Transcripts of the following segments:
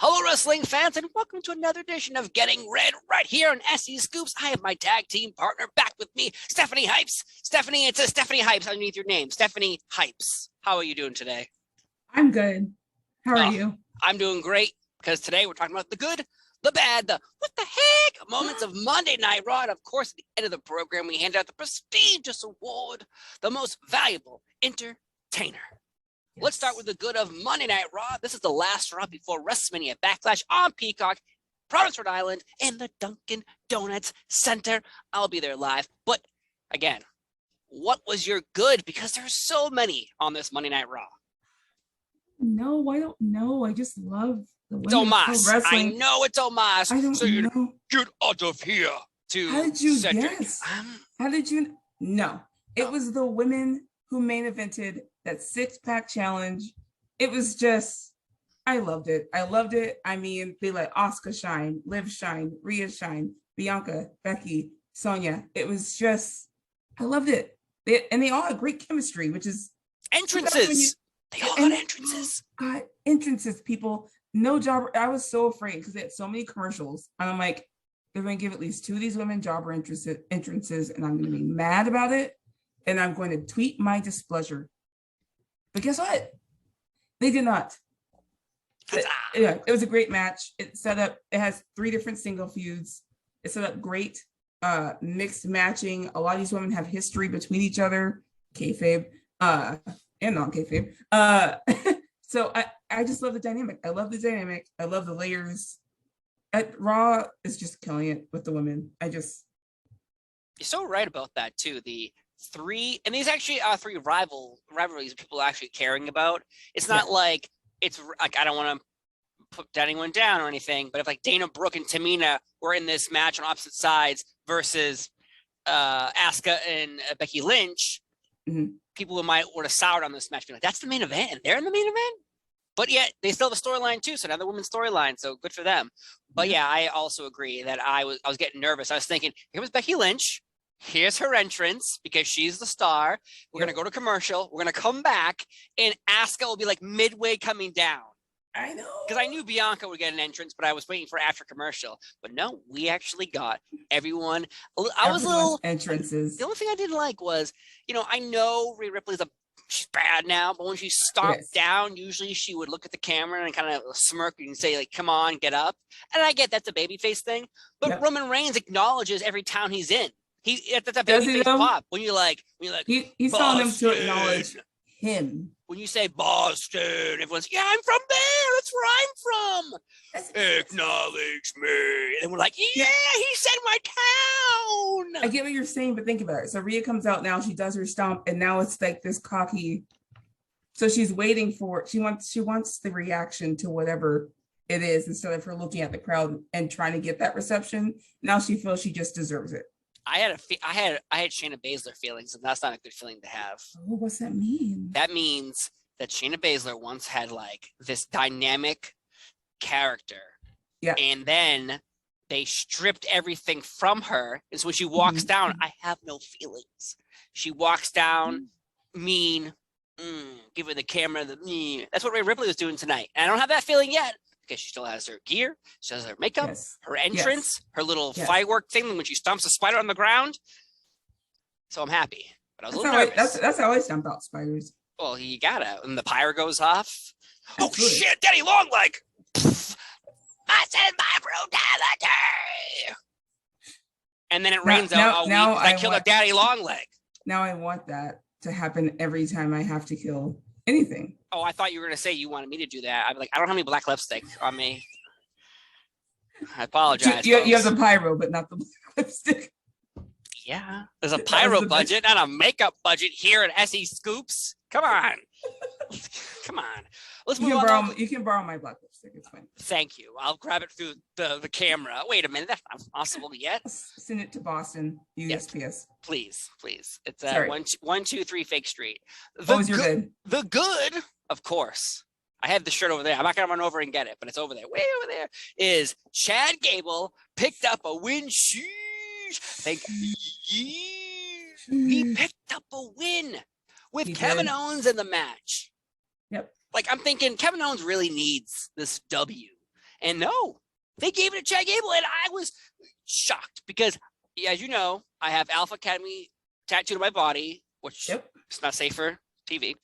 Hello, wrestling fans, and welcome to another edition of Getting Red right here on SE Scoops. I have my tag team partner back with me, Stephanie Hypes. Stephanie, it says Stephanie Hypes underneath your name. Stephanie Hypes. How are you doing today? I'm good. How are you? I'm doing great because today we're talking about the good, the bad, the what the heck moments of Monday Night Raw. And of course, at the end of the program, we hand out the prestigious award, the most valuable entertainer. Yes. Let's start with the good of Monday Night Raw. This is the last Raw before WrestleMania Backlash on Peacock, Providence, Rhode Island, in the Dunkin' Donuts Center. I'll be there live. But again, what was your good? Because there's so many on this Monday Night Raw. No, I don't know. I just love the women's wrestling. I know it's Omos. I don't know. Get out of here. How did you guess? How did you? No, it was the women who main evented that 6-pack challenge. It was just, I loved it. I mean, they let Asuka shine, Liv shine, Rhea shine, Bianca, Becky, Sonya. It was just, I loved it. They all had great chemistry, which is entrances. They all got entrances. Got entrances, people. No jobber. I was so afraid because they had so many commercials. And I'm like, they're going to give at least 2 of these women jobber entrances, and I'm going to be mad about it. And I'm going to tweet my displeasure. But guess what? They did not. It was a great match. It has 3 different single feuds. It set up great mixed matching. A lot of these women have history between each other, kayfabe, and non-kayfabe. So I just love the dynamic. I love the dynamic. I love the layers. Raw is just killing it with the women. You're so right about that too. The 3, and these actually are 3 rivalries people are actually caring about. It's not like it's like, I don't want to put anyone down or anything, but if like Dana Brooke and Tamina were in this match on opposite sides versus Asuka and Becky Lynch, people who would have soured on this match be like, that's the main event and they're in the main event. But yet they still have a storyline too, so another women's storyline, so good for them. But yeah, I also agree that I was getting nervous. I was thinking, here was Becky Lynch. Here's her entrance because she's the star. We're going to go to commercial. We're going to come back, and Asuka will be like midway coming down. I know. Because I knew Bianca would get an entrance, but I was waiting for after commercial. But no, we actually got everyone. I was a little entrances. The only thing I didn't like was, I know Rhea Ripley's she's bad now, but when she stomped down, usually she would look at the camera and kind of smirk and say, like, come on, get up. And I get that's a babyface thing. But Roman Reigns acknowledges every town he's in. That's a babyface pop. When you're like, he's telling them to acknowledge him. When you say Boston, everyone's, I'm from there. That's where I'm from. Acknowledge me. And we're like, he said my town. I get what you're saying, but think about it. So Rhea comes out now, she does her stomp, and now it's like this cocky. So she's waiting for, she wants the reaction to whatever it is instead of her looking at the crowd and trying to get that reception. Now she feels she just deserves it. I had Shayna Baszler feelings, and that's not a good feeling to have. Oh, what's that mean? That means that Shayna Baszler once had like this dynamic character, and then they stripped everything from her. And so when she walks down, I have no feelings. She walks down, mean, give her the camera, That's what Rhea Ripley was doing tonight, and I don't have that feeling yet. Because she still has her gear, she has her makeup, her entrance, her little firework thing when she stomps a spider on the ground. So I'm happy, but I was a little nervous. That's how I stomp out spiders. Well, you gotta, and the pyre goes off. Absolutely. Oh shit, Daddy Longleg! I said my brutality. And then it rains out all week. I killed a Daddy Longleg. Now I want that to happen every time I have to kill anything. Oh, I thought you were going to say you wanted me to do that. I'm like, I don't have any black lipstick on me. I apologize. You have the pyro, but not the black lipstick. Yeah, there's a pyro budget, not a makeup budget here at SE Scoops. Come on. Come on. Let's move on. You can borrow my black lipstick. It's fine. Thank you. I'll grab it through the camera. Wait a minute. That's not possible yet. Send it to Boston, USPS. Please. It's 123 Fake Street. Good? The good, of course. I have the shirt over there. I'm not going to run over and get it, but it's over there. Way over there is Chad Gable picked up a win. He picked up a win with Kevin Owens in the match. Yep. Like, I'm thinking Kevin Owens really needs this W. And no, they gave it to Chad Gable, and I was shocked because, as you know, I have Alpha Academy tattooed on my body, which is not safe for TV.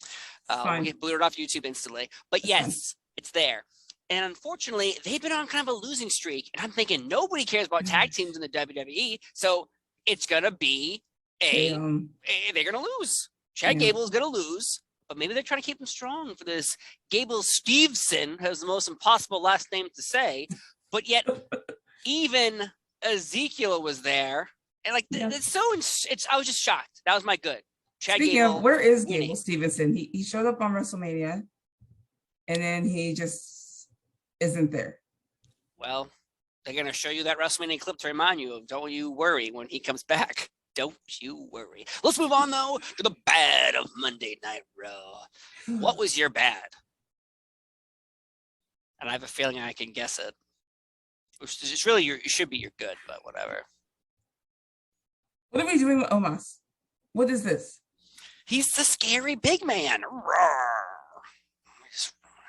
We get booted off YouTube instantly. But yes, it's there. And unfortunately, they've been on kind of a losing streak. And I'm thinking nobody cares about tag teams in the WWE. So it's going to be they're going to lose. Chad Gable is going to lose. But maybe they're trying to keep him strong for this. Gable Steveson has the most impossible last name to say. But yet, even Ezekiel was there. And like, it's so, I was just shocked. That was my good. Chad Speaking Gable of, where is Gable Steveson? He showed up on WrestleMania, and then he just isn't there. Well, they're going to show you that WrestleMania clip to remind you of don't you worry when he comes back. Don't you worry. Let's move on, though, to the bad of Monday Night Raw. What was your bad? And I have a feeling I can guess it. It's really it should be your good, but whatever. What are we doing with Omos? What is this? He's the scary big man.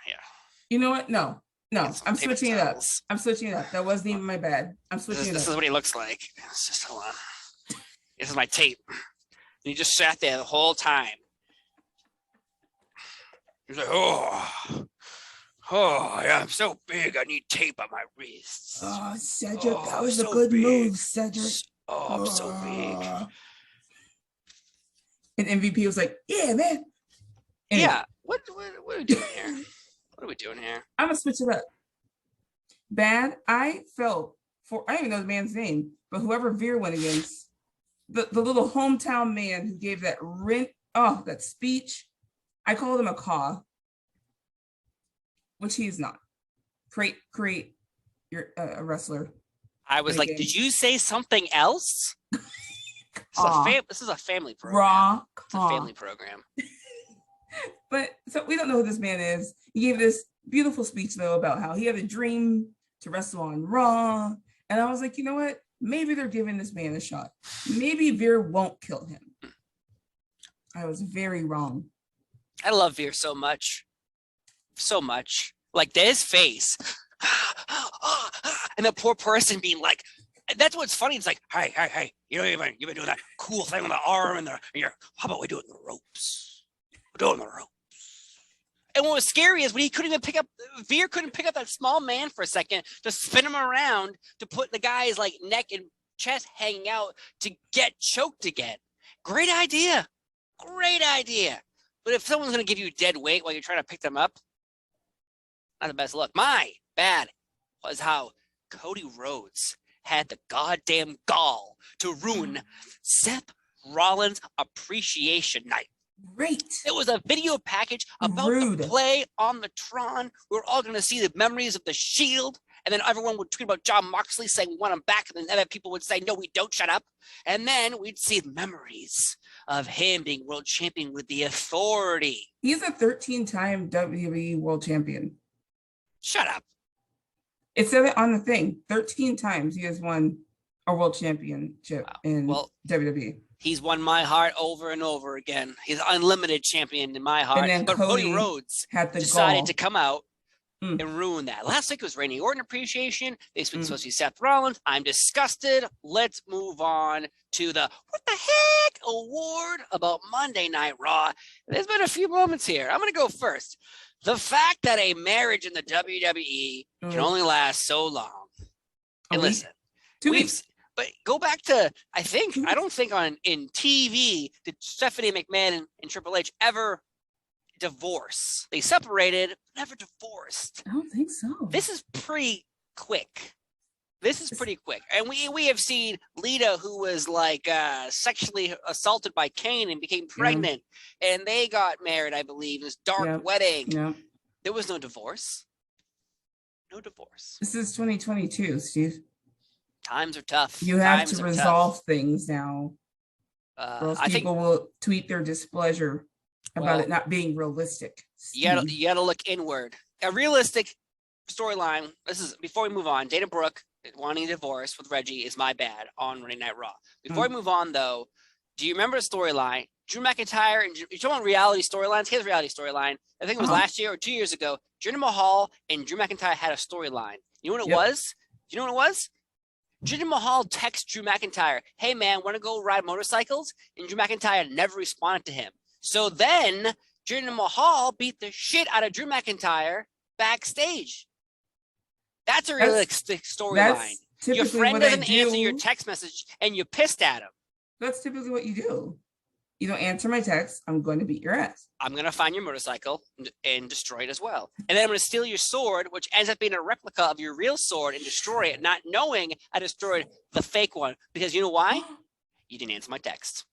Yeah. You know what? No. I'm switching it up. That wasn't even my bad. I'm switching it up. This is what he looks like. It's just, hold on. This is my tape. And he just sat there the whole time. He's like, oh, yeah, I'm so big. I need tape on my wrists. Oh, Cedric, that was so a good move, Cedric. Oh, I'm so big. And MVP was like, yeah, man. And yeah. What are we doing here? What are we doing here? I'm going to switch it up. Bad. I felt for, I don't even know the man's name, but whoever Veer went against, the little hometown man who gave that that speech. I called him a caw, which he's not. Create. You're a wrestler. I was like, did you say something else? This is a family program. Raw. It's a family program. But so we don't know who this man is. He gave this beautiful speech though about how he had a dream to wrestle on Raw. And I was like, you know what? Maybe they're giving this man a shot. Maybe Veer won't kill him. I was very wrong. I love Veer so much. So much. Like his face. And the poor person being like, that's what's funny. It's like, hey, you've been doing that cool thing on the arm and how about we do it in the ropes? We're doing the ropes. And what was scary is when he couldn't even Veer couldn't pick up that small man for a second to spin him around to put the guy's like neck and chest hanging out to get choked again. Great idea. But if someone's going to give you dead weight while you're trying to pick them up, not the best look. My bad was how Cody Rhodes had the goddamn gall to ruin Seth Rollins Appreciation Night. Great. It was a video package about the play on the Tron. We were all going to see the memories of the Shield. And then everyone would tweet about John Moxley saying we want him back. And then other people would say, no, we don't, shut up. And then we'd see memories of him being world champion with the Authority. He's a 13-time WWE world champion. Shut up. It said it on the thing. 13 times he has won a world championship in WWE. He's won my heart over and over again. He's unlimited champion in my heart. But Cody Rhodes decided to come out and ruin that. Last week was Randy Orton Appreciation. This week's supposed to be Seth Rollins. I'm disgusted. Let's move on to the What the Heck award about Monday Night Raw. There's been a few moments here. I'm going to go first. The fact that a marriage in the WWE can only last so long. And listen, 2 weeks. But go back to, I don't think in TV did Stephanie McMahon and Triple H ever divorce. They separated, but never divorced. I don't think so. This is pretty quick. And we have seen Lita, who was like sexually assaulted by Kane and became pregnant. And they got married, I believe, this dark wedding. Yeah. There was no divorce. No divorce. This is 2022, Steve. Times are tough. You have to resolve things now. Or else people will tweet their displeasure about it not being realistic. You gotta look inward. A realistic storyline. This is before we move on. Dana Brooke wanting a divorce with Reggie is my bad on Monday Night Raw. Before we move on, though, do you remember a storyline Drew McIntyre and you talking about reality storylines. His reality storyline. I think it was last year or 2 years ago. Jinder Mahal and Drew McIntyre had a storyline. You know what it was? Do you know what it was? Jinder Mahal texts Drew McIntyre, "Hey man, want to go ride motorcycles?" And Drew McIntyre never responded to him. So then Jinder Mahal beat the shit out of Drew McIntyre backstage. That's a realistic storyline. Your friend doesn't answer your text message and you're pissed at him. That's typically what you do. You don't answer my text, I'm going to beat your ass. I'm going to find your motorcycle and destroy it as well. And then I'm going to steal your sword, which ends up being a replica of your real sword, and destroy it, not knowing I destroyed the fake one. Because you know why? You didn't answer my text.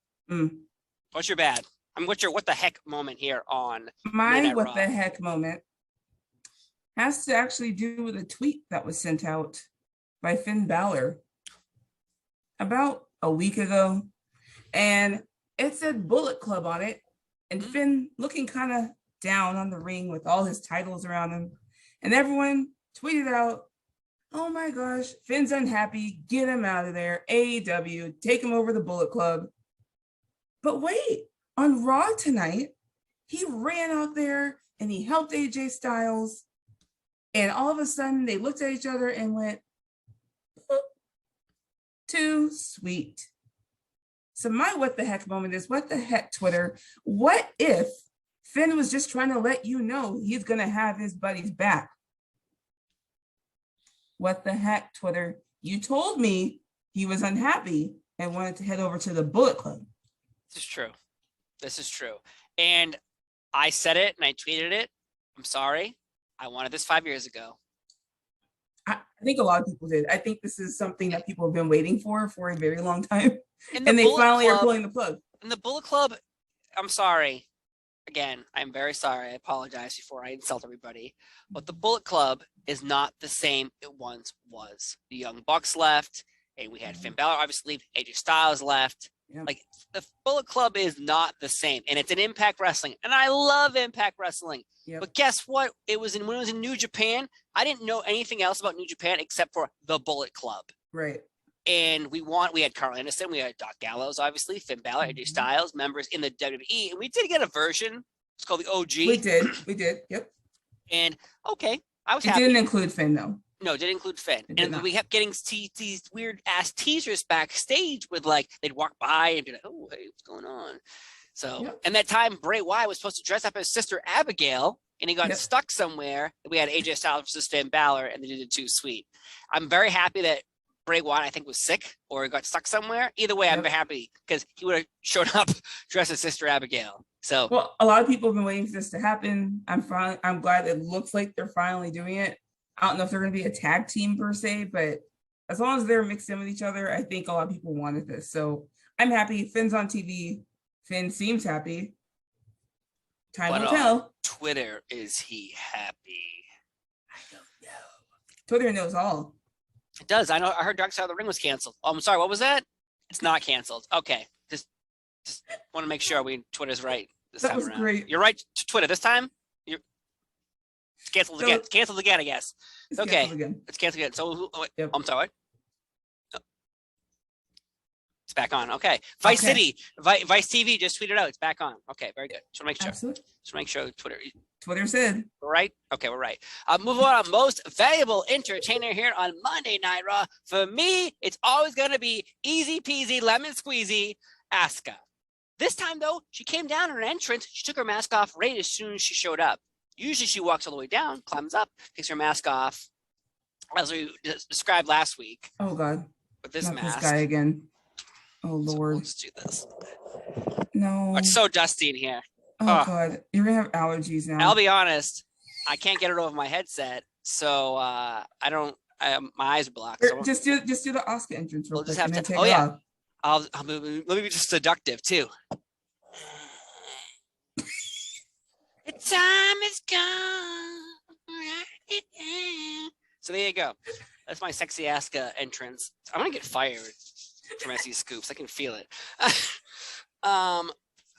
What's your bad? What's your what the heck moment here on my what the heck moment has to actually do with a tweet that was sent out by Finn Balor about a week ago. And it said Bullet Club on it, and Finn looking kind of down on the ring with all his titles around him. And everyone tweeted out, "Oh my gosh, Finn's unhappy. Get him out of there. AEW, take him over the Bullet Club." But wait, on Raw tonight, he ran out there and he helped AJ Styles. And all of a sudden, they looked at each other and went, "Too sweet." So my what the heck moment is, what the heck, Twitter? What if Finn was just trying to let you know he's going to have his buddies back? What the heck, Twitter? You told me he was unhappy and wanted to head over to the Bullet Club. This is true. This is true. And I said it and I tweeted it. I'm sorry. I wanted this 5 years ago. I think a lot of people did. I think this is something that people have been waiting for a very long time. And they finally are pulling the plug. And the Bullet Club, I'm sorry. Again, I'm very sorry. I apologize before I insult everybody. But the Bullet Club is not the same it once was. The Young Bucks left, and we had Finn Balor obviously, AJ Styles left. Yep. Like, the Bullet Club is not the same. And it's an Impact Wrestling. And I love Impact Wrestling. Yep. But guess what? When it was in New Japan, I didn't know anything else about New Japan except for the Bullet Club. Right. And we had Carl Anderson, we had Doc Gallows, obviously, Finn Balor, AJ Styles, members in the WWE, and we did get a version. It's called the OG. We did. Yep. And okay, I was happy. It didn't include Finn though. No, it didn't include Finn. And we kept getting these weird ass teasers backstage with they'd walk by and be like, "Oh, hey, what's going on?" So, and that time Bray Wyatt was supposed to dress up as Sister Abigail, and he got stuck somewhere. We had AJ Styles versus Finn Balor, and they did it too sweet. I'm very happy that Bray Wyatt, I think, was sick or got stuck somewhere. Either way, I'm very happy because he would have showed up dressed as Sister Abigail. So, well, a lot of people have been waiting for this to happen. I'm glad it looks like they're finally doing it. I don't know if they're going to be a tag team per se, but as long as they're mixed in with each other, I think a lot of people wanted this. So I'm happy. Finn's on TV. Finn seems happy. Time will tell. Twitter, is he happy? I don't know. Twitter knows all. It does. I know. I heard Dark Side of the Ring was canceled. Oh, I'm sorry. What was that? It's not canceled. Okay. Just want to make sure Twitter's right this time around. Great. You're right, Twitter. This time, it's canceled again. It's canceled again, I guess. It's okay. It's canceled again. So, I'm sorry. Oh. It's back on. Okay. Vice City, Vice TV just tweeted out. It's back on. Okay. Very good. Just want to make sure. Absolutely. Just want to make sure Twitter said. We're right? Okay, we're right. Move on. Most valuable entertainer here on Monday Night Raw. For me, it's always going to be easy peasy, lemon squeezy, Asuka. This time, though, she came down in her entrance. She took her mask off right as soon as she showed up. Usually she walks all the way down, climbs up, takes her mask off, as we described last week. Oh, God. With this mask. This guy again. Oh, Lord. So let's do this. No. Oh, it's so dusty in here. Oh, God. You're going to have allergies now. I'll be honest. I can't get it over my headset, so I don't. My eyes are blocked. So just do the Asuka entrance real quick. Just have to. Oh, yeah. Let me be just seductive, too. The time is gone. So there you go. That's my sexy Asuka entrance. I'm going to get fired from SE Scoops. I can feel it.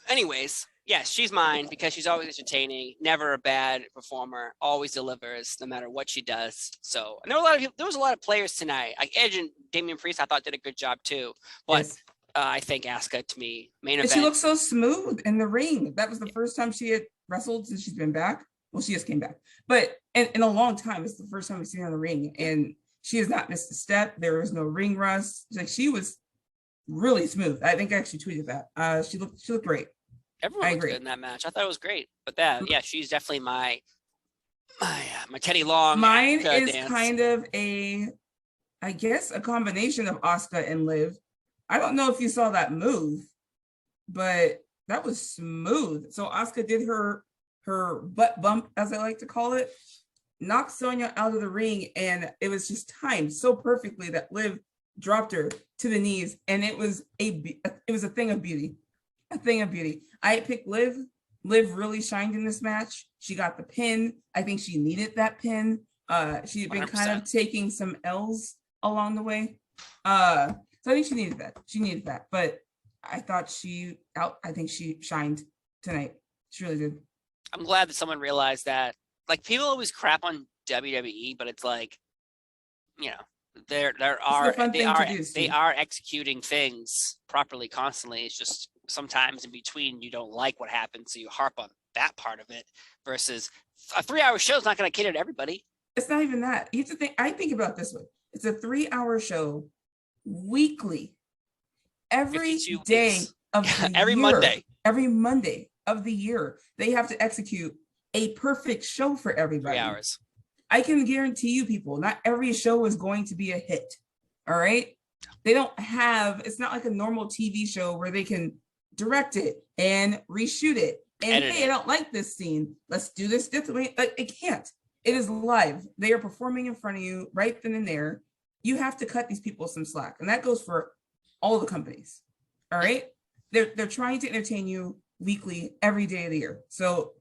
Anyways, yes, she's mine because she's always entertaining, never a bad performer, always delivers no matter what she does. So, and there was a lot of players tonight. Like Edge and Damian Priest, I thought did a good job too. But I think Asuka to me main And event. she looks so smooth in the ring. That was the first time she had wrestled since she's been back. Well, she just came back, but in a long time, it's the first time we've seen her in the ring, and she has not missed a step. There was no ring rust. Like, she was really smooth. I think I actually tweeted that. She looked great. Everyone looked good in that match. I thought it was great. But yeah, she's definitely my Teddy Long. Mine Asuka is dance. kind of I guess a combination of Asuka and Liv. I don't know if you saw that move, but that was smooth. So Asuka did her butt bump, as I like to call it, knocked Sonya out of the ring, and it was just timed so perfectly that Liv dropped her to the knees, and it was a thing of beauty. A thing of beauty. I picked Liv. Liv really shined in this match. She got the pin. I think she needed that pin. She had been 100%. kind of taking some L's along the way. So I think she needed that. She needed that. But I think she shined tonight. She really did. I'm glad that someone realized that. Like, people always crap on WWE, but it's like, you know, they are executing things properly constantly. It's just sometimes in between you don't like what happens, so you harp on that part of it. Versus a 3-hour show is not going to cater to everybody. It's not even that. You have to think. I think about it this way. It's a 3-hour show weekly, every day of the every year. Every Monday of the year, they have to execute a perfect show for everybody. 3 hours. I can guarantee you, people, not every show is going to be a hit. All right. They don't have, it's not like a normal TV show where they can direct it and reshoot it. And hey, I don't like this scene. Let's do this differently. Like, it can't. It is live. They are performing in front of you right then and there. You have to cut these people some slack. And that goes for all the companies. All right. They're trying to entertain you weekly, every day of the year. So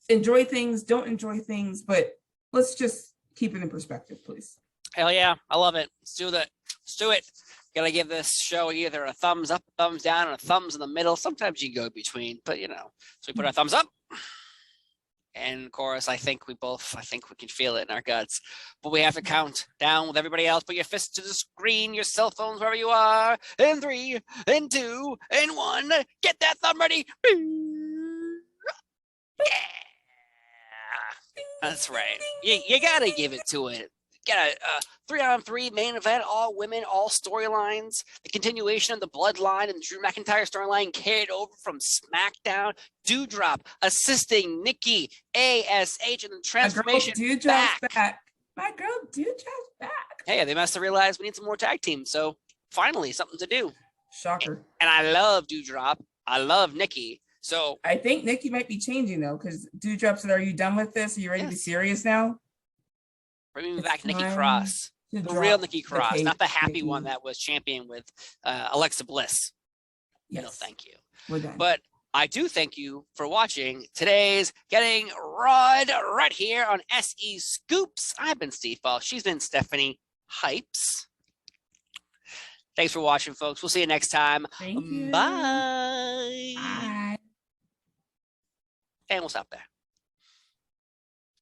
enjoy things, don't enjoy things, but let's just keep it in perspective, please. Hell yeah. I love it. Let's do that. Let's do it. Gotta give this show either a thumbs up, thumbs down, and a thumbs in the middle. Sometimes you go between, but you know. So we put our thumbs up. And of course, I think we can feel it in our guts. But we have to count down with everybody else. Put your fists to the screen, your cell phones, wherever you are. In 3, in 2, in 1. Get that thumb ready. Yeah. That's right. You gotta give it to it. Got a 3-on-3 main event, all women, all storylines. The continuation of the Bloodline and the Drew McIntyre storyline carried over from SmackDown. Doudrop assisting Nikki ASH in the transformation. Back. My girl Doudrop's back. Hey, they must have realized we need some more tag teams. So finally, something to do. Shocker. And I love Doudrop. I love Nikki. So I think Nikki might be changing though, because Doudrop said, "Are you done with this? Are you ready to be serious now?" Bring me back Nikki Cross, the real Nikki Cross, not the happy one that was champion with Alexa Bliss. Yes. No, thank you. We're done. But I do thank you for watching today's Getting Rawed right here on SE Scoops. I've been Steve Ball. She's been Stephanie Hypes. Thanks for watching, folks. We'll see you next time. Thank you. Bye. Bye. And we'll stop there.